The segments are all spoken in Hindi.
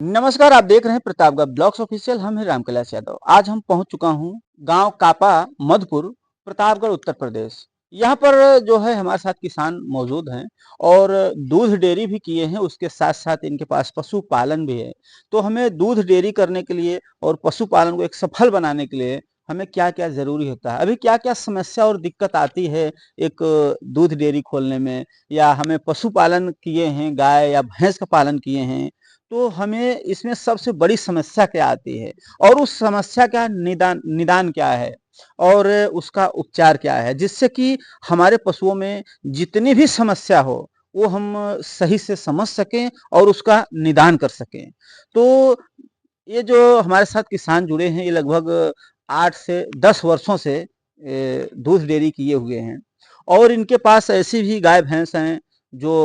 नमस्कार, आप देख रहे हैं प्रतापगढ़ ब्लॉग्स ऑफिशियल। हम हैं रामकैलाश यादव। आज हम पहुंच चुका हूं गांव कापा मधुपुर, प्रतापगढ़, उत्तर प्रदेश। यहां पर जो है हमारे साथ किसान मौजूद हैं और दूध डेयरी भी किए हैं। उसके साथ साथ इनके पास पशुपालन भी है। तो हमें दूध डेयरी करने के लिए और पशुपालन को एक सफल बनाने के लिए हमें क्या क्या जरूरी होता है, अभी क्या क्या समस्या और दिक्कत आती है एक दूध डेयरी खोलने में, या हमें पशुपालन किए हैं, गाय या भैंस का पालन किए हैं, तो हमें इसमें सबसे बड़ी समस्या क्या आती है और उस समस्या का निदान निदान क्या है और उसका उपचार क्या है, जिससे कि हमारे पशुओं में जितनी भी समस्या हो वो हम सही से समझ सकें और उसका निदान कर सकें। तो ये जो हमारे साथ किसान जुड़े हैं, ये लगभग 8 से 10 वर्षों से दूध डेयरी किए हुए हैं और इनके पास ऐसी भी गाय भैंस हैं जो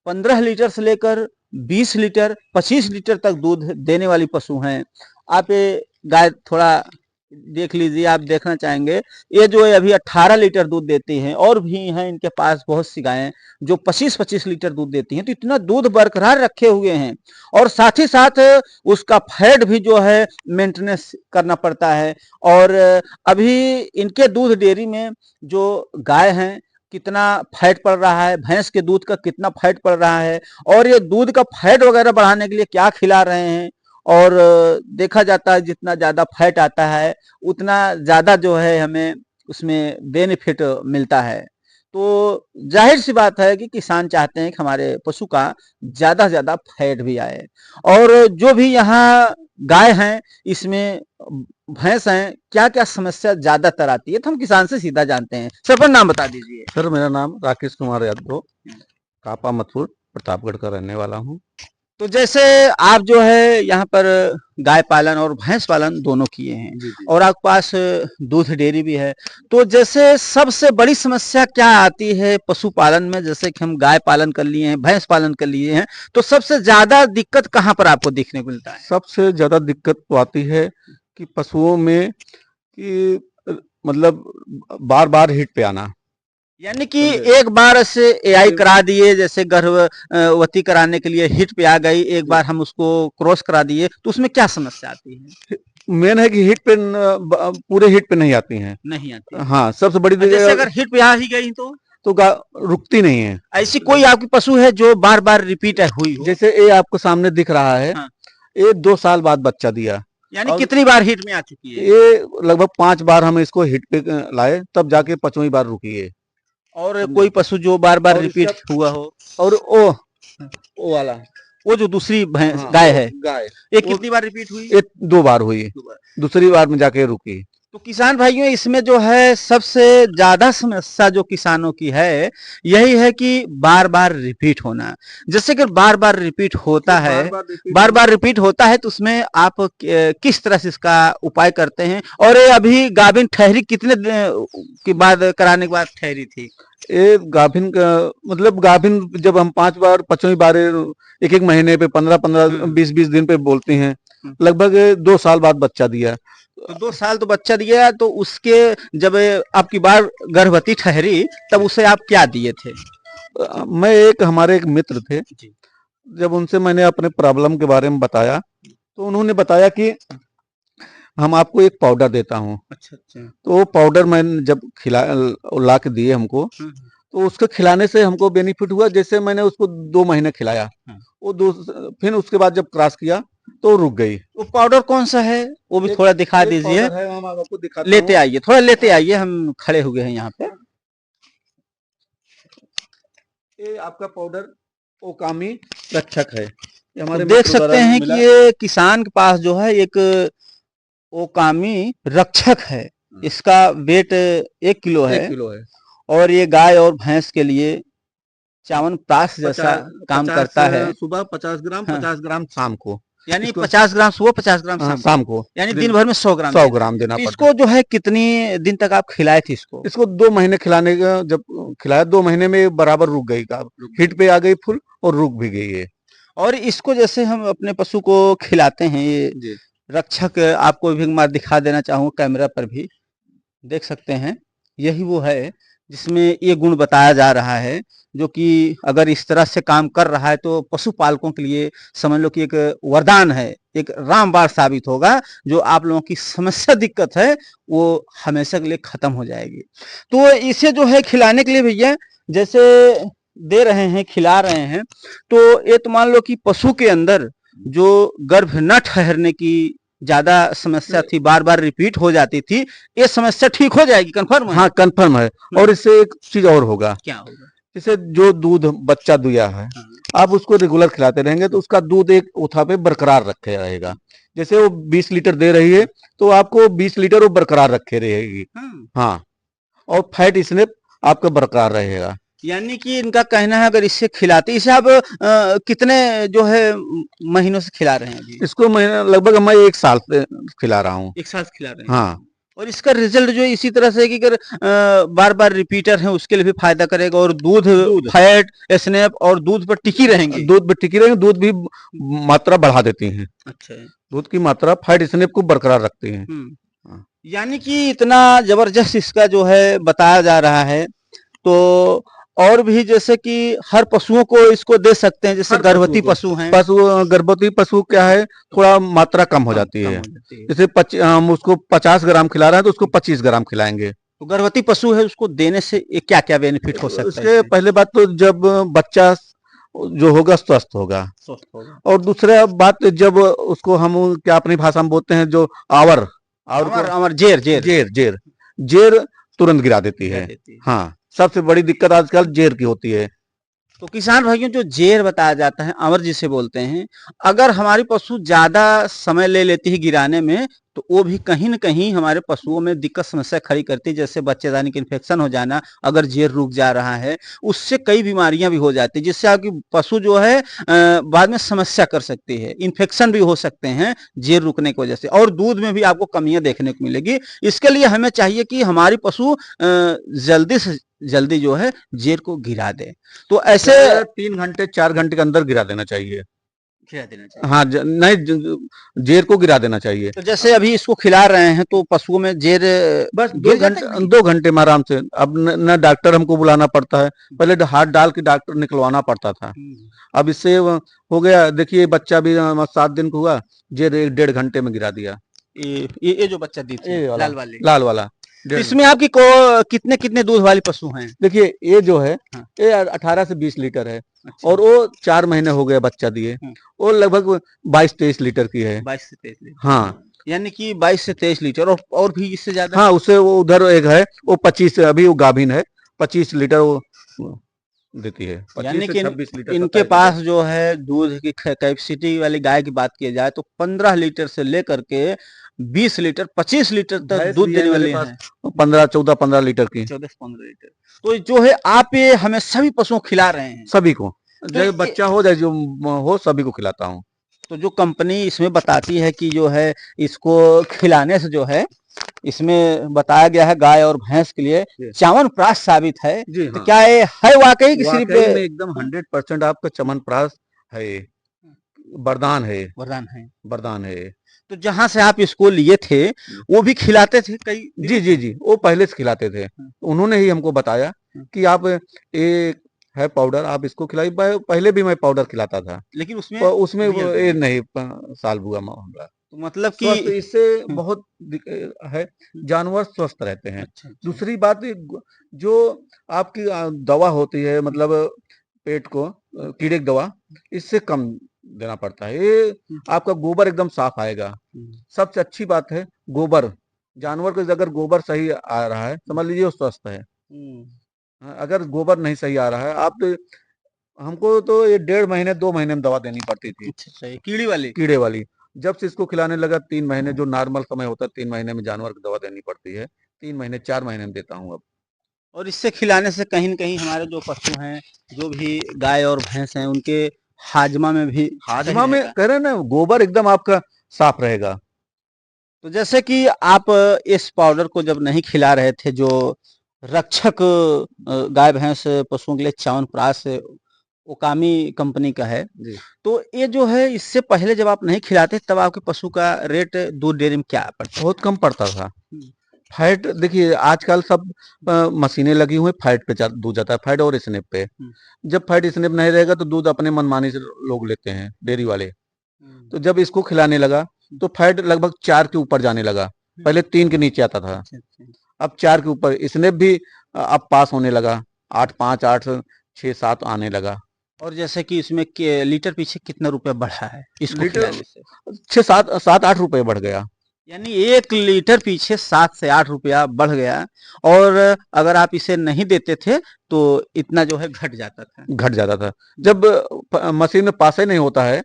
15 लीटर से लेकर 20 लीटर 25 लीटर तक दूध देने वाली पशु हैं। आप ये गाय थोड़ा देख लीजिए, आप देखना चाहेंगे। ये जो है अभी 18 लीटर दूध देती हैं और भी हैं इनके पास बहुत सी गायें जो 25-25 लीटर दूध देती हैं। तो इतना दूध बरकरार रखे हुए हैं और साथ ही साथ उसका फैट भी जो है मेंटेनेंस करना पड़ता है। और अभी इनके दूध डेयरी में जो गाय हैं कितना फैट पड़ रहा है, भैंस के दूध का कितना फैट पड़ रहा है और ये दूध का फैट वगैरह बढ़ाने के लिए क्या खिला रहे हैं। और देखा जाता है जितना ज़्यादा फैट आता है उतना ज़्यादा जो है हमें उसमें बेनिफिट मिलता है। तो जाहिर सी बात है कि किसान चाहते हैं कि हमारे पशु का ज़्यादा से ज़्यादा फैट भी आए। और जो भी यहाँ गाय हैं, इसमें भैंस हैं, क्या क्या समस्या ज़्यादातर आती है, तो हम किसान से सीधा जानते हैं। सर अपना नाम बता दीजिए। सर, मेरा नाम राकेश कुमार यादव, कापा मथुर, प्रतापगढ़ का रहने वाला हूँ। तो जैसे आप जो है यहाँ पर गाय पालन और भैंस पालन दोनों किए हैं जी, जी। और आपके पास दूध डेयरी भी है, तो जैसे सबसे बड़ी समस्या क्या आती है पशुपालन में? जैसे कि हम गाय पालन कर लिए हैं, भैंस पालन कर लिए हैं, तो सबसे ज्यादा दिक्कत कहाँ पर आपको देखने को मिलता है? सबसे ज़्यादा दिक्कत तो आती है कि पशुओं में कि मतलब बार-बार हिट पे आना। यानी कि समझे? एक बार से एआई ए करा दिए, जैसे गर्भवती कराने के लिए हिट पे आ गई, एक जी। बार हम उसको क्रॉस करा दिए, तो उसमें क्या समस्या आती है? मेन है कि हिट पे पूरे हिट पे नहीं आती हैं। नहीं आती है। हाँ, सबसे बड़ी और जैसे अगर हिट पे आ ही गई तो रुकती नहीं है। ऐसी कोई आपकी पशु है जो बार बार रिपीट हुई हो? जैसे ये आपको सामने दिख रहा है, हाँ। ये 2 साल बाद बच्चा दिया यानी और कितनी बार हिट में आ चुकी है? ये लगभग 5 बार हम इसको हिट पे लाए, तब जाके 5वीं बार रुकी है। और समझे? कोई पशु जो बार बार और रिपीट इसका हुआ हो? और वो वाला, वो जो दूसरी भैंस हाँ, गाय वो है, गाय, ये वो कितनी बार रिपीट हुई? ये 2 बार हुई, दो बार। दूसरी बार में जाके रुकी। तो किसान भाइयों, इसमें जो है सबसे ज्यादा समस्या जो किसानों की है यही है कि बार बार रिपीट होना। जैसे कि बार बार रिपीट होता है, बार बार रिपीट होता है, तो उसमें आप किस तरह से इसका उपाय करते हैं? और ये अभी गाभिन ठहरी कितने के बाद कराने के बाद ठहरी थी? ये गाभिन का मतलब गाभिन जब हम 5 बार 5वीं बार 1-1 महीने पे 15-15 20-20 दिन पे बोलती हैं, हम्म। लगभग 2 साल बाद बच्चा दिया। तो 2 साल तो बच्चा दिया, तो उसके जब आपकी बार गर्भवती ठहरी तब उसे आप क्या दिए थे? मैं हमारे एक मित्र थे, जी। जब उनसे मैंने अपने प्रॉब्लम के बारे में बताया, तो उन्होंने बताया कि हम आपको एक पाउडर देता हूँ। अच्छा अच्छा। तो वो पाउडर मैंने जब ला के दिए हमको, तो उसको खिलाने से हमको बेनिफिट हुआ। जैसे मैंने उसको 2 महीने खिलाया, वो दो फिर उसके बाद जब क्रॉस किया तो रुक गई। वो पाउडर कौन सा है, वो भी थोड़ा दिखा एक दीजिए। पाउडर है, हम आपको दिखाता लेते हूँ। आइए, थोड़ा लेते आइए, हम खड़े हुए हैं यहाँ पे। ये आपका पाउडर ओकामी रक्षक है। ये तो हमारे देख मित्र सकते द्वारा हैं कि मिला। ये किसान के पास जो है एक ओकामी रक्षक है। इसका वेट 1 किलो 1 है किलो है। और ये गाय और भैंस के लिए च्यवनप्राश जैसा काम 50 करता है। सुबह 50 ग्राम, हाँ। 50 ग्राम शाम को। यानी इसको 50 ग्राम सुबह, 50 ग्राम शाम को। शाम को यानी दिन दिन भर में 100 ग्राम 100 देना है। ग्राम देना तो पड़ता है। इसको जो है कितनी दिन तक आप खिलाए थे इसको? इसको 2 महीने खिलाने का जब खिलाया, 2 महीने में बराबर रुक गई का, हिट पे आ गई फुल और रुक भी गई है। और इसको जैसे हम अपने पशु को खिलाते हैं, ये जी। रक्षक आपको भी एक बार दिखा देना चाहूँगा, कैमरा पर भी देख सकते हैं। यही वो है जिसमें ये गुण बताया जा रहा है जो कि अगर इस तरह से काम कर रहा है तो पशुपालकों के लिए समझ लो कि एक वरदान है, एक रामबाण साबित होगा। जो आप लोगों की समस्या दिक्कत है वो हमेशा के लिए खत्म हो जाएगी। तो इसे जो है खिलाने के लिए भैया जैसे दे रहे हैं, खिला रहे हैं, तो ये तो मान लो कि पशु के अंदर जो गर्भ न ठहरने की ज्यादा समस्या थी, बार बार रिपीट हो जाती थी, ये समस्या ठीक हो जाएगी, कंफर्म है? हाँ कंफर्म है। और इससे एक चीज और होगा, क्या होगा? जैसे जो दूध बच्चा दुया है, हाँ। आप उसको रेगुलर खिलाते रहेंगे तो उसका दूध एक ओथा पे बरकरार रखे रहेगा। जैसे वो 20 लीटर दे रही है तो आपको 20 लीटर वो बरकरार रखे रहेगी। हाँ, और फैट इसमें आपका बरकरार रहेगा। यानी कि इनका कहना है अगर इससे खिलाते, इसे आप कितने जो है महीनों से खिला रहे हैं अभी? इसको मैं लगभग मैं 1 साल से खिला रहा हूँ। 1 साल से खिला रहे हैं। हाँ, और इसका रिजल्ट जो है इसी तरह से है कि अगर बार बार रिपीटर है उसके लिए भी फायदा करेगा, और दूध फैट स्नैप और दूध पर टिकी रहेंगे। दूध पे टिकी रहेंगे, दूध भी मात्रा बढ़ा देती हैं। अच्छा, दूध की मात्रा फैट स्नैप को बरकरार रखती हैं। हाँ। यानी कि इतना जबरदस्त इसका जो है बताया जा रहा है। तो और भी जैसे कि हर पशुओं को इसको दे सकते हैं, जैसे गर्भवती पशु हैं। गर्भवती पशु क्या है, थोड़ा मात्रा कम हो जाती है। जैसे हम उसको 50 ग्राम खिला रहे हैं तो उसको 25 ग्राम खिलाएंगे। तो गर्भवती पशु है उसको देने से क्या क्या बेनिफिट हो सकता है? उसके पहले बात तो जब बच्चा जो होगा स्वस्थ होगा, और दूसरा बात जब उसको हम क्या अपनी भाषा में बोलते हैं, जो आवर जेर जेर जेर जेर जेर तुरंत गिरा देती है। हाँ, सबसे बड़ी दिक्कत आजकल जेर की होती है। तो किसान भाइयों, जो जेर बताया जाता है, अमर जिसे बोलते हैं, अगर हमारी पशु ज्यादा समय ले लेती है गिराने में तो वो भी कहीं न कहीं हमारे पशुओं में दिक्कत समस्या खड़ी करती है। जैसे बच्चेदानी का इन्फेक्शन हो जाना, अगर जेर रुक जा रहा है उससे कई बीमारियां भी हो जाती है, जिससे आपकी पशु जो है बाद में समस्या कर सकती है, इन्फेक्शन भी हो सकते हैं जेर रुकने की वजह से, और दूध में भी आपको कमियां देखने को मिलेगी। इसके लिए हमें चाहिए कि हमारी पशु जल्दी से जल्दी जो है जेर को गिरा दे। तो ऐसे 3 घंटे 4 घंटे के अंदर गिरा देना चाहिए। खिला देना चाहिए। हाँ, नहीं जेर को गिरा देना चाहिए। तो जैसे अभी इसको खिला रहे हैं तो पशुओं में जेर बस 2 घंटे में आराम से। अब न डॉक्टर हमको बुलाना पड़ता है, पहले हाथ डाल के डॉक्टर निकलवाना पड़ता था। अब इससे हो गया, देखिए बच्चा भी 7 दिन का हुआ, जेर 1-1.5 घंटे में गिरा दिया। ये जो बच्चा दी थी लाल वाला तो इसमें आपकी कितने कितने दूध वाली पशु हैं? देखिए ये जो है ये 18 से 20 लीटर है। अच्छा। और वो 4 महीने हो गए बच्चा दिए, वो लगभग 22-23 लीटर की है। 22 से 23 लीटर। हाँ, यानी कि 22 से 23 लीटर, और भी इससे ज्यादा? हाँ, उससे वो उधर एक है वो 25, अभी वो गाभिन है, 25 लीटर वो देती है। यानी कि इनके पास जो है दूध की कैपेसिटी वाली गाय की बात की जाए तो 15 लीटर से लेकर के 20 लीटर 25 लीटर तक दूध देने वाले हैं। 15 लीटर की, 14-15 लीटर। तो जो है आप ये हमें सभी पशुओं खिला रहे हैं? सभी को, जो बच्चा हो जाए जो हो सभी को खिलाता हूँ। तो जो कंपनी इसमें बताती है कि जो है इसको खिलाने से जो है, इसमें बताया गया है गाय और भैंस के लिए च्यवनप्राश साबित है। जी हाँ। तो क्या ये है वाकई कि सिर्फ एकदम 100% आपका च्यवनप्राश है, वरदान है, वरदान है। तो जहां से आप इसको लिए थे वो भी खिलाते थे कई? जी, वो पहले से खिलाते थे। उन्होंने ही हमको बताया कि आप एक है पाउडर, आप इसको खिलाई। पहले भी मैं पाउडर खिलाता था, लेकिन उसमें ये नहीं साल हुआ मामला। तो मतलब कि इससे बहुत है, जानवर स्वस्थ रहते हैं। अच्छा। दूसरी बात, जो आपकी दवा होती है, मतलब पेट को कीड़े की दवा, इससे कम देना पड़ता है। ये आपका गोबर एकदम साफ आएगा। सबसे अच्छी बात है गोबर, जानवर को अगर गोबर सही आ रहा है समझ लीजिए वो स्वस्थ है। अगर गोबर नहीं सही आ रहा है, आप हमको तो ये 1.5 महीने 2 महीने में दवा देनी पड़ती थी। अच्छा, कीड़े वाली। जब से इसको खिलाने लगा 3 महीने, जो नॉर्मल समय होता है 3 महीने में जानवर की दवा देनी पड़ती है, 3 महीने 4 महीने में देता हूँ अब। और इससे खिलाने से कहीं न कहीं हमारे जो पशु हैं, जो भी गाय और भैंस हैं, उनके हाजमा में भी हाजमा में कह रहे हैं ना, गोबर एकदम आपका साफ रहेगा। तो जैसे कि आप इस पाउडर को जब नहीं खिला रहे थे, जो रक्षक गाय भैंस पशुओं के लिए च्यवनप्राश ओकामी कंपनी का है, तो ये जो है इससे पहले जब आप नहीं खिलाते तब आपके पशु का रेट दूध डेयरी में क्या पड़ता? बहुत कम पड़ता था। फैट देखिए आजकल सब मशीनें लगी हुई फैट पे दूध जाता है, फैट और स्नेप पे। जब फैट स्नेप नहीं रहेगा तो दूध अपने मनमानी से लोग लेते हैं डेयरी वाले। तो जब इसको खिलाने लगा तो फैट लगभग 4 के ऊपर जाने लगा, पहले 3 के नीचे आता था, अब 4 के ऊपर। स्नेप भी अब पास होने लगा, 8.5 8 6 7 आने लगा। और जैसे कि इसमें लीटर पीछे कितना रुपया बढ़ा है इसको लीटर खिलाने से? 6 7 8 रुपए बढ़ गया। यानी 1 लीटर पीछे 7 से 8 रुपया बढ़ गया। और अगर आप इसे नहीं देते थे तो इतना जो है घट जाता था। घट जाता था। जब मशीन में पास ही नहीं होता है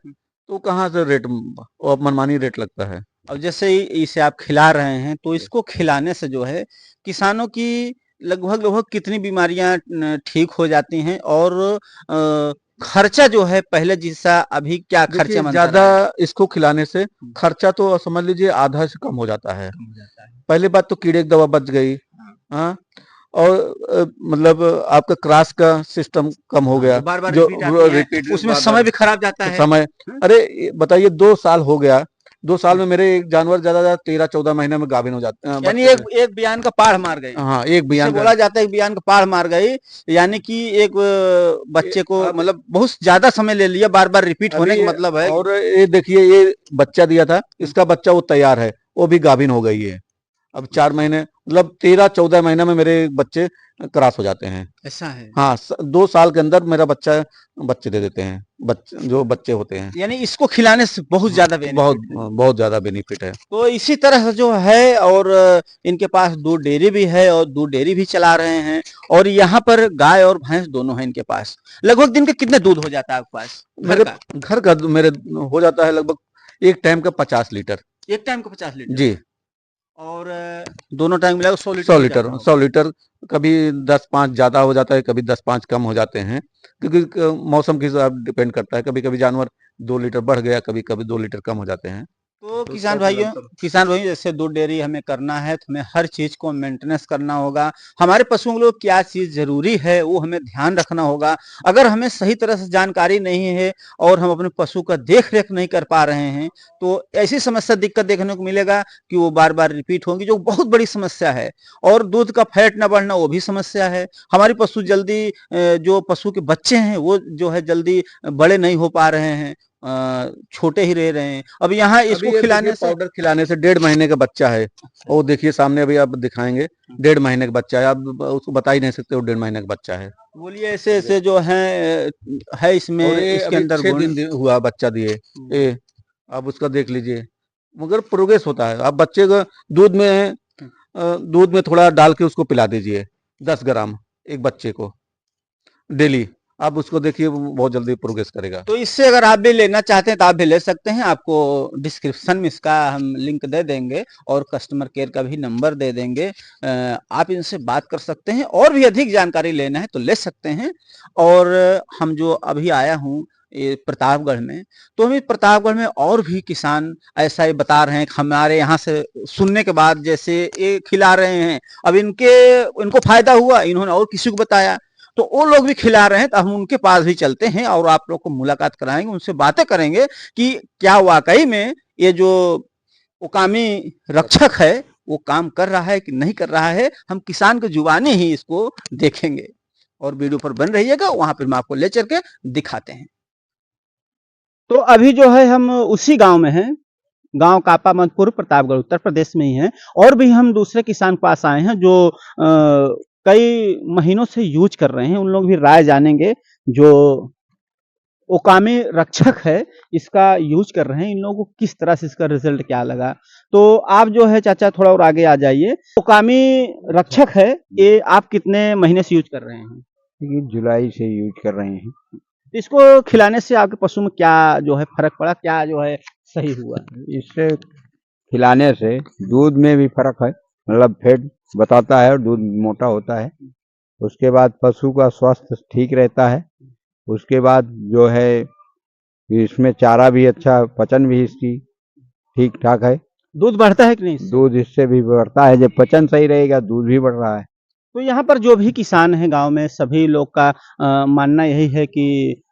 तो कहाँ से रेट, मनमानी रेट लगता है। अब जैसे इसे आप खिला रहे हैं तो इसको खिलाने से जो है किसानों की लगभग लगभग कितनी बीमारियां ठीक हो जाती हैं, और खर्चा जो है पहले जैसा अभी क्या खर्चा बनता ज्यादा है? इसको खिलाने से खर्चा तो समझ लीजिए आधा से कम हो जाता है। पहली बात तो कीड़े की दवा बच गई, हाँ, और मतलब आपका क्रॉस का सिस्टम कम हो गया। बार बार जो रिपीट उसमें समय भी खराब जाता है। समय, अरे बताइए 2 साल हो गया, 2 साल में मेरे एक जानवर ज्यादा 13 14 महीने में गाभिन हो जाते हैं। यानी एक बयान का पाढ़ मार गई। हाँ, एक बयान बोला जाता है एक बयान का पाढ़ मार गई, यानी कि एक बच्चे को मतलब बहुत ज्यादा समय ले लिया, बार बार रिपीट होने का मतलब है। और ये देखिए ये बच्चा दिया था, इसका बच्चा वो तैयार है, वो भी गाभिन हो गई है। अब 4 महीने मतलब 13 14 महीने में मेरे बच्चे क्रॉस हो जाते हैं। ऐसा है? हाँ, 2 साल के अंदर मेरा बच्चे दे देते हैं, जो बच्चे होते हैं। यानी इसको खिलाने से बहुत ज्यादा बहुत ज्यादा बेनिफिट है। तो इसी तरह जो है, और इनके पास दूध डेयरी भी है और दूध डेयरी भी चला रहे हैं, और यहाँ पर गाय और भैंस दोनों है इनके पास। लगभग दिन के कितने दूध हो जाता है आपके पास? घर का मेरे हो जाता है लगभग एक टाइम का 50 लीटर। एक टाइम का 50 लीटर जी। और दोनों टाइम मिला 100 लीटर कभी 10 5 ज्यादा हो जाता है, कभी 10 5 कम हो जाते हैं, क्योंकि मौसम के हिसाब डिपेंड करता है। कभी कभी जानवर 2 लीटर बढ़ गया, कभी कभी 2 लीटर कम हो जाते हैं। तो किसान भाइयों जैसे दूध डेयरी हमें करना है तो हमें हर चीज को मेंटेनेंस करना होगा। हमारे पशुओं के लिए क्या चीज जरूरी है वो हमें ध्यान रखना होगा। अगर हमें सही तरह से जानकारी नहीं है और हम अपने पशु का देख रेख नहीं कर पा रहे हैं तो ऐसी समस्या दिक्कत देखने को मिलेगा कि वो बार बार रिपीट होगी, जो बहुत बड़ी समस्या है। और दूध का फैट न बढ़ना वो भी समस्या है। हमारी पशु जल्दी जो पशु के बच्चे हैं वो जो है जल्दी बड़े नहीं हो पा रहे हैं, छोटे ही रह रहे हैं। अब यहाँ इसको खिलाने से, पाउडर खिलाने से 1.5 महीने का बच्चा है, वो देखिए सामने अभी आप दिखाएंगे, 1.5 महीने का बच्चा है। आप उसको बता ही नहीं सकते वो 1.5 महीने का बच्चा है। बोलिए ऐसे ऐसे जो है इसमें इसके अंदर 6 दिन हुआ बच्चा दिए, आप उसका देख लीजिए, मगर प्रोग्रेस होता है। आप बच्चे को दूध में थोड़ा डाल के उसको पिला दीजिए, 10 ग्राम एक बच्चे को डेली। आप उसको देखिए बहुत जल्दी प्रोग्रेस करेगा। तो इससे अगर आप भी लेना चाहते हैं तो आप भी ले सकते हैं। आपको डिस्क्रिप्शन में इसका हम लिंक दे देंगे और कस्टमर केयर का भी नंबर दे देंगे। आप इनसे बात कर सकते हैं, और भी अधिक जानकारी लेना है तो ले सकते हैं। और हम जो अभी आया हूँ ये प्रतापगढ़ में, तो हम प्रतापगढ़ में और भी किसान ऐसा ही बता रहे हैं कि हमारे यहाँ से सुनने के बाद जैसे ये खिला रहे हैं, अब इनको फायदा हुआ, इन्होंने और किसी को बताया तो वो लोग भी खिला रहे हैं। तो हम उनके पास भी चलते हैं और आप लोग को मुलाकात कराएंगे, उनसे बातें करेंगे कि क्या वाकई में ये जो ओकामी रक्षक है वो काम कर रहा है कि नहीं कर रहा है। हम किसान की जुबानी ही इसको देखेंगे। और वीडियो पर बन रहिएगा, वहां पर हम आपको ले चल के दिखाते हैं। तो अभी जो है हम उसी गांव में हैं, गांव कापा मधुपुर प्रतापगढ़ उत्तर प्रदेश में ही है। और भी हम दूसरे किसान पास आए हैं जो कई महीनों से यूज कर रहे हैं, उन लोग भी राय जानेंगे जो ओकामी रक्षक है इसका यूज कर रहे हैं, इन लोगों को किस तरह से इसका रिजल्ट क्या लगा। तो आप जो है चाचा थोड़ा और आगे आ जाइए। ओकामी रक्षक है, ये आप कितने महीने से यूज कर रहे हैं? ये जुलाई से यूज कर रहे हैं। इसको खिलाने से आपके पशु में क्या जो है फर्क पड़ा, क्या जो है सही हुआ? इससे खिलाने से दूध में भी फर्क है, मतलब फैट बताता है और दूध मोटा होता है। उसके बाद पशु का स्वास्थ्य ठीक रहता है। उसके बाद जो है इसमें चारा भी अच्छा, पचन भी इसकी ठीक ठाक है। दूध बढ़ता है कि नहीं? दूध इससे भी बढ़ता है, जब पचन सही रहेगा दूध भी बढ़ रहा है। तो यहाँ पर जो भी किसान है गांव में, सभी लोग का मानना यही है कि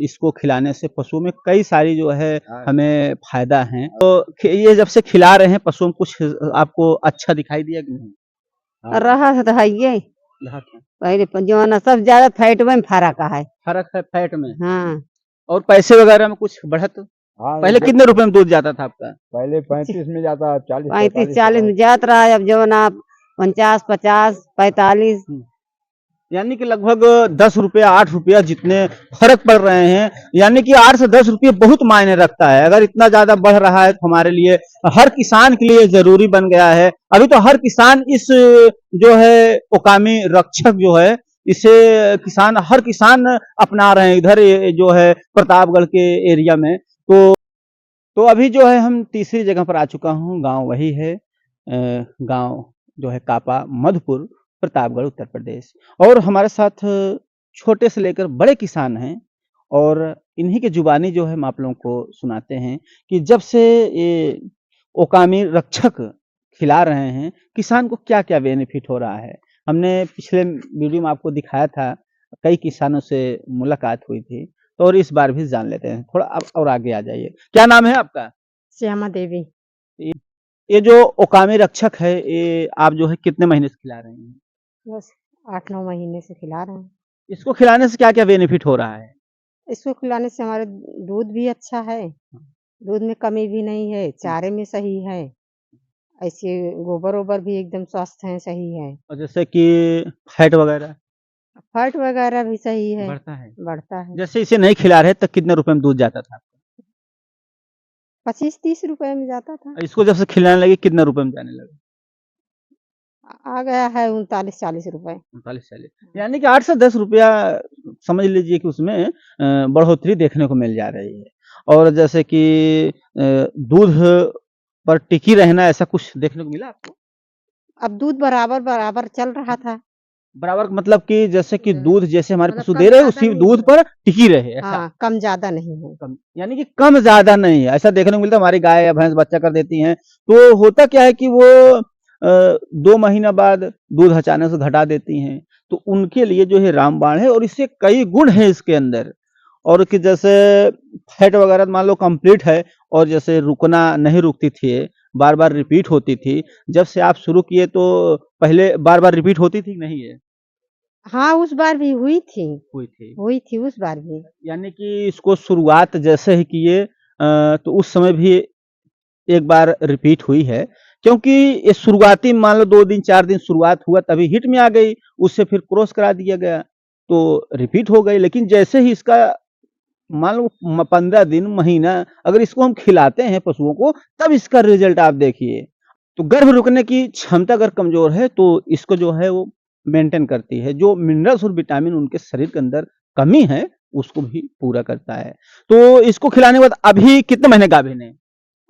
इसको खिलाने से पशुओं में कई सारी जो है हमें फायदा है। तो ये जब से खिला रहे हैं पशुओं को कुछ आपको अच्छा दिखाई दिया कि नहीं? रहा है तो है ये रहा था। पहले जो है ना सब ज्यादा फैट में फर्क है। फर्क है फैट में हाँ और पैसे वगैरह में कुछ बढ़त? हाँ, पहले कितने रुपए में दूध जाता था आपका? पहले 35 में जाता, 40 35 40 में जात रहा है, अब जो है ना 50 50 45। यानी कि लगभग 10 रुपया 8 रुपया जितने फर्क पड़ रहे हैं, यानी कि 8 से 10 रुपये बहुत मायने रखता है। अगर इतना ज्यादा बढ़ रहा है तो हमारे लिए, हर किसान के लिए जरूरी बन गया है। अभी तो हर किसान इस जो है ओकामी रक्षक जो है इसे हर किसान अपना रहे हैं इधर जो है प्रतापगढ़ के एरिया में। तो अभी जो है हम तीसरी जगह पर आ चुका हूँ। गांव वही है, गांव जो है कापा मधुपुर, प्रतापगढ़ उत्तर प्रदेश। और हमारे साथ छोटे से लेकर बड़े किसान हैं और इन्हीं के जुबानी जो है हम आप लोगों को सुनाते हैं कि जब से ये ओकामी रक्षक खिला रहे हैं किसान को क्या क्या बेनिफिट हो रहा है। हमने पिछले वीडियो में आपको दिखाया था, कई किसानों से मुलाकात हुई थी, तो और इस बार भी जान लेते हैं। थोड़ा अब और आगे आ जाइए। क्या नाम है आपका? श्यामा देवी। ये जो ओकामी रक्षक है ये आप जो है कितने महीने से खिला रहे हैं? बस 8-9 महीने से खिला रहे हैं। इसको खिलाने से क्या क्या बेनिफिट हो रहा है? इसको खिलाने से हमारे दूध भी अच्छा है, दूध में कमी भी नहीं है, चारे में सही है, ऐसे गोबर ओबर भी एकदम स्वस्थ है, सही है, और जैसे कि फैट वगैरह फैट वगैरह भी सही है, बढ़ता है। बढ़ता है। जैसे इसे नहीं खिला रहे तो कितने रुपए में दूध जाता था? 25-30 रुपए में जाता था, इसको जब से खिलाने लगे कितने रुपए में जाने लगे? आ गया है 39-40 रुपए। 39-40, यानी कि 8 से 10 रुपया समझ लीजिए कि उसमें बढ़ोतरी देखने को मिल जा रही है। और जैसे कि दूध पर टिकी रहना, ऐसा कुछ देखने को मिला आपको? अब दूध बराबर बराबर चल रहा था। बराबर मतलब कि जैसे कि दूध जैसे हमारे मतलब पशु कम दे रहे हैं ज्यादा उसी नहीं दूध है। पर टिकी रहे, ऐसा? हाँ, कम ज्यादा नहीं है। कम यानी कि कम ज्यादा नहीं है, ऐसा देखने को मिलता है। हमारी गाय या भैंस बच्चा कर देती हैं तो होता क्या है कि वो 2 महीना बाद दूध अचानक से घटा देती हैं, तो उनके लिए जो है रामबाण है और इससे कई गुण है इसके अंदर। और कि जैसे फैट वगैरह मान लो कंप्लीट है और जैसे रुकना नहीं रुकती थी, बार बार रिपीट होती थी। जब से आप शुरू किए तो पहले बार बार रिपीट होती थी नहीं है? हाँ, उस बार भी हुई थी हुई थी। उस बार भी। यानी कि इसको शुरुआत जैसे ही किए तो उस समय भी एक बार रिपीट हुई है, क्योंकि ये शुरुआती मान लो 2 दिन 4 दिन शुरुआत हुआ तभी हिट में आ गई, उससे फिर क्रॉस करा दिया गया तो रिपीट हो गई। लेकिन जैसे ही इसका मान लो 15 दिन महीना अगर इसको हम खिलाते हैं पशुओं को, तब इसका रिजल्ट आप देखिए। तो गर्भ रुकने की क्षमता अगर कमजोर है तो इसको जो है वो मेंटेन करती है, जो मिनरल्स और विटामिन उनके शरीर के अंदर कमी है उसको भी पूरा करता है। तो इसको खिलाने के बाद अभी कितने महीने गाभिन है?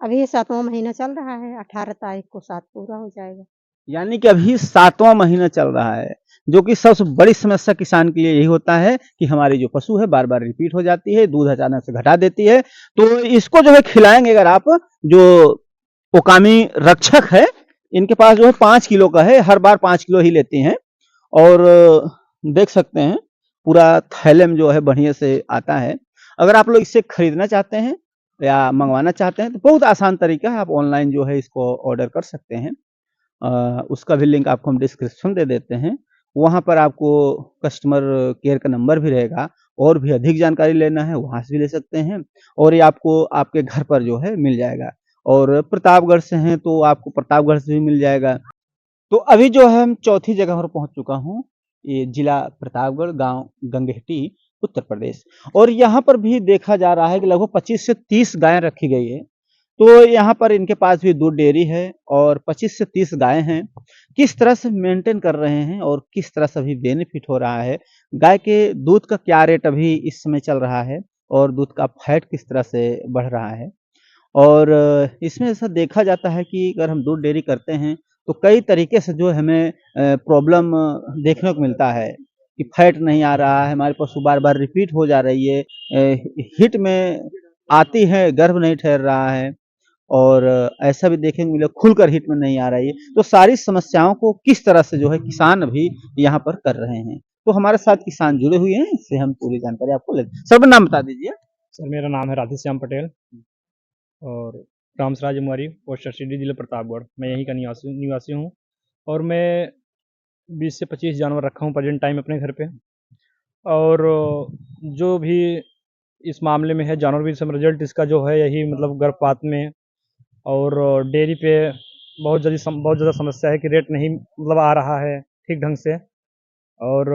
अभी ये 7वां महीना चल रहा है, 18 तारीख को 7 पूरा हो जाएगा। यानी कि अभी 7वां महीना चल रहा है, जो कि सबसे बड़ी समस्या किसान के लिए यही होता है कि हमारी जो पशु है बार बार रिपीट हो जाती है, दूध अचानक से घटा देती है। तो इसको जो है खिलाएंगे अगर आप, जो ओकामी रक्षक है इनके पास जो है 5 किलो का है, हर बार 5 किलो ही लेती हैं। और देख सकते हैं पूरा थैले में जो है बढ़िया से आता है। अगर आप लोग इसे खरीदना चाहते हैं या मंगवाना चाहते हैं तो बहुत आसान तरीका है, आप ऑनलाइन जो है इसको ऑर्डर कर सकते हैं। उसका भी लिंक आपको हम डिस्क्रिप्शन दे देते हैं। वहाँ पर आपको कस्टमर केयर का नंबर भी रहेगा, और भी अधिक जानकारी लेना है वहाँ से भी ले सकते हैं, और ये आपको आपके घर पर जो है मिल जाएगा। और प्रतापगढ़ से हैं तो आपको प्रतापगढ़ से भी मिल जाएगा। तो अभी जो है हम चौथी जगह पर पहुंच चुका हूँ, ये जिला प्रतापगढ़, गांव गंगेहटी, उत्तर प्रदेश। और यहाँ पर भी देखा जा रहा है कि लगभग 25 से 30 गायें रखी गई है। तो यहाँ पर इनके पास भी दूध डेयरी है और 25 से 30 गायें हैं। किस तरह से मेंटेन कर रहे हैं और किस तरह से अभी बेनिफिट हो रहा है, गाय के दूध का क्या रेट अभी इस समय चल रहा है और दूध का फैट किस तरह से बढ़ रहा है। और इसमें ऐसा देखा जाता है कि अगर हम दूध डेयरी करते हैं तो कई तरीके से जो हमें प्रॉब्लम देखने को मिलता है कि फैट नहीं आ रहा है, हमारे पशु बार बार रिपीट हो जा रही है, हिट में आती है, गर्भ नहीं ठहर रहा है, और ऐसा भी देखने को मिला खुलकर हिट में नहीं आ रही है। तो सारी समस्याओं को किस तरह से जो है किसान अभी यहाँ पर कर रहे हैं, तो हमारे साथ किसान जुड़े हुए हैं, इससे हम पूरी जानकारी आपको लेते हैं। सर अपना नाम बता दीजिए। सर मेरा नाम है राधेश्याम पटेल और रामसराज मुआरी, पोस्ट सिटी, जिला प्रतापगढ़। मैं यहीं का निवासी हूँ और मैं 20 से 25 जानवर रखा हूँ प्रेजेंट टाइम अपने घर पे। और जो भी इस मामले में है, जानवर भी इसमें रिजल्ट इसका जो है यही मतलब गर्भपात में और डेयरी पे बहुत ज़्यादा समस्या है कि रेट नहीं मतलब आ रहा है ठीक ढंग से। और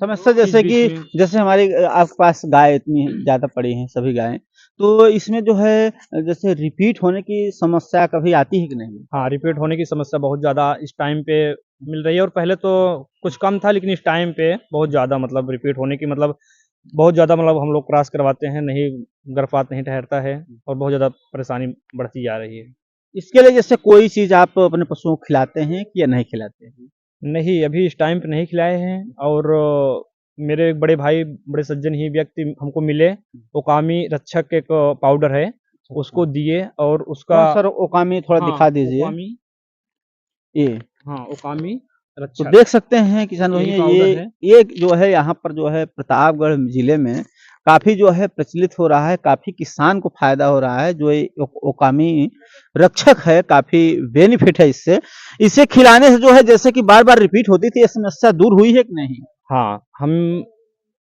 समस्या जैसे कि जैसे हमारी आपके पास गाय इतनी ज़्यादा पड़ी हैं सभी गायें, तो इसमें जो है जैसे रिपीट होने की समस्या कभी आती है कि नहीं? हाँ, रिपीट होने की समस्या बहुत ज़्यादा इस टाइम पे मिल रही है और पहले तो कुछ कम था, लेकिन इस टाइम पे बहुत ज़्यादा मतलब रिपीट होने की मतलब बहुत ज़्यादा मतलब हम लोग क्रॉस करवाते हैं, नहीं गर्भपात नहीं ठहरता है और बहुत ज़्यादा परेशानी बढ़ती जा रही है। इसके लिए जैसे कोई चीज़ आप अपने पशुओं को खिलाते हैं कि या नहीं खिलाते हैं? नहीं, अभी इस टाइम पे नहीं खिलाए हैं। और मेरे एक बड़े भाई, बड़े सज्जन ही व्यक्ति हमको मिले, ओकामी रक्षक एक पाउडर है, उसको दिए और उसका कौन सर ओकामी थोड़ा हाँ, दिखा दीजिए। ओकामी, ये हाँ, ओकामी तो रक्षक देख सकते हैं किसान यही भैया, पाउडर है। ये जो है यहाँ पर जो है प्रतापगढ़ जिले में काफी जो है प्रचलित हो रहा है, काफी किसान को फायदा हो रहा है। जो ये ओकामी रक्षक है, काफी बेनिफिट है इससे। इसे खिलाने से जो है जैसे कि बार बार रिपीट होती थी, ये समस्या दूर हुई है कि नहीं? हाँ, हम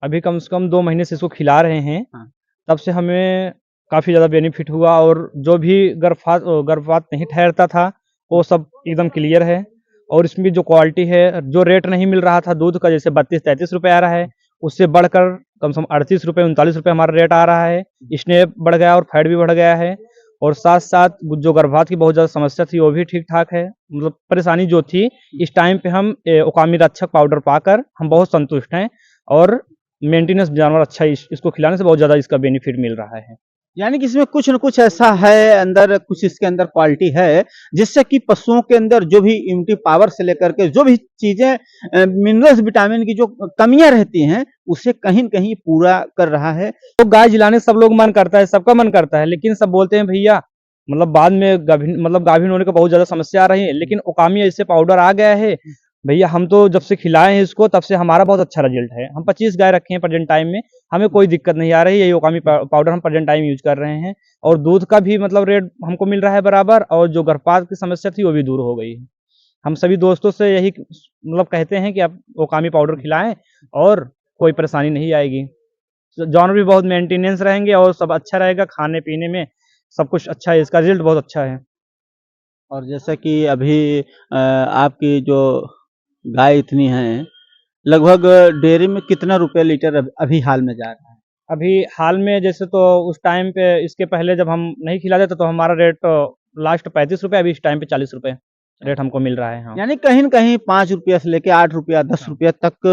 अभी कम से कम 2 महीने से इसको खिला रहे हैं, हाँ। तब से हमें काफ़ी ज़्यादा बेनिफिट हुआ और जो भी गर्भपात नहीं ठहरता था, वो सब एकदम क्लियर है। और इसमें जो क्वालिटी है, जो रेट नहीं मिल रहा था दूध का, जैसे 32-33 रुपए आ रहा है, उससे बढ़कर कम से कम 38 रुपए, 39 रुपए हमारा रेट आ रहा है। स्नेह बढ़ गया और फैट भी बढ़ गया है और साथ-साथ जो गर्भपात की बहुत ज़्यादा समस्या थी, वो भी ठीक-ठाक है। मतलब परेशानी जो थी, इस टाइम पे हम ओकामी रक्षक पाउडर पाकर हम बहुत संतुष्ट हैं और मेंटेनेंस जानवर अच्छा इसको खिलाने से बहुत ज़्यादा इसका बेनिफिट मिल रहा है। यानी कि इसमें कुछ न कुछ ऐसा है अंदर, कुछ इसके अंदर क्वालिटी है, जिससे कि पशुओं के अंदर जो भी इम्यूनिटी पावर से लेकर के जो भी चीजें मिनरल्स विटामिन की जो कमियां रहती हैं, उसे कहीं न कहीं पूरा कर रहा है। तो गाय जिलाने सब लोग मन करता है, सबका मन करता है, लेकिन सब बोलते हैं भैया मतलब बाद में गाभिन होने का बहुत ज़्यादा समस्या आ रही है। लेकिन ओकामी ऐसे पाउडर आ गया है भैया, हम तो जब से खिलाए हैं इसको तब से हमारा बहुत अच्छा रिजल्ट है। हम 25 गाय रखे हैं प्रेजेंट टाइम में, हमें कोई दिक्कत नहीं आ रही है। यही ओकामी पाउडर हम प्रेजेंट टाइम यूज कर रहे हैं और दूध का भी मतलब रेट हमको मिल रहा है बराबर और जो गर्भपात की समस्या थी वो भी दूर हो गई है। हम सभी दोस्तों से यही मतलब कहते हैं कि आप ओकामी पाउडर खिलाएं और कोई परेशानी नहीं आएगी। जानवर भी बहुत मेंटेनेंस रहेंगे और सब अच्छा रहेगा, खाने पीने में सब कुछ अच्छा है, इसका रिजल्ट बहुत अच्छा है। और जैसा कि अभी आपकी जो गाय इतनी हैं, लगभग डेयरी में कितना रुपए लीटर अभी हाल में जा रहा है? अभी हाल में जैसे तो उस टाइम पे इसके पहले जब हम नहीं खिलाते थे तो हमारा रेट लास्ट 35 रुपए, अभी इस टाइम पे 40 रुपए रेट हमको मिल रहा है। हाँ। यानी कहीं न कहीं 5 रुपया से लेके 8 रुपया, 10 रुपया तक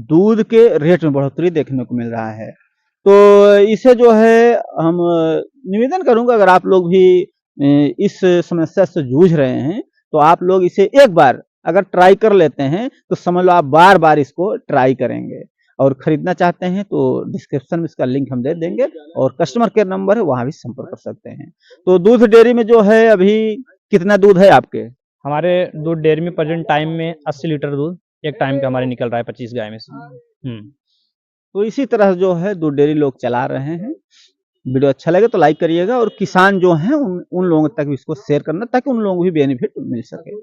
दूध के रेट में बढ़ोतरी देखने को मिल रहा है। तो इसे जो है हम निवेदन करूँगा, अगर आप लोग भी इस समस्या से जूझ रहे हैं, तो आप लोग इसे एक बार अगर ट्राई कर लेते हैं, तो समझ लो आप बार-बार इसको ट्राई करेंगे। और खरीदना चाहते हैं तो डिस्क्रिप्शन में इसका लिंक हम दे देंगे और कस्टमर केयर नंबर है, वहाँ भी संपर्क कर सकते हैं। तो दूध डेयरी में जो है अभी कितना दूध है आपके? हमारे दूध डेयरी में प्रेजेंट टाइम में 80 लीटर दूध एक टाइम का हमारे निकल रहा है 25 गाय में से। तो इसी तरह जो है दूध डेयरी लोग चला रहे हैं। वीडियो अच्छा लगे तो लाइक करिएगा और किसान जो हैं उन लोगों तक भी इसको शेयर करना, ताकि उन लोगों को भी बेनिफिट मिल सके।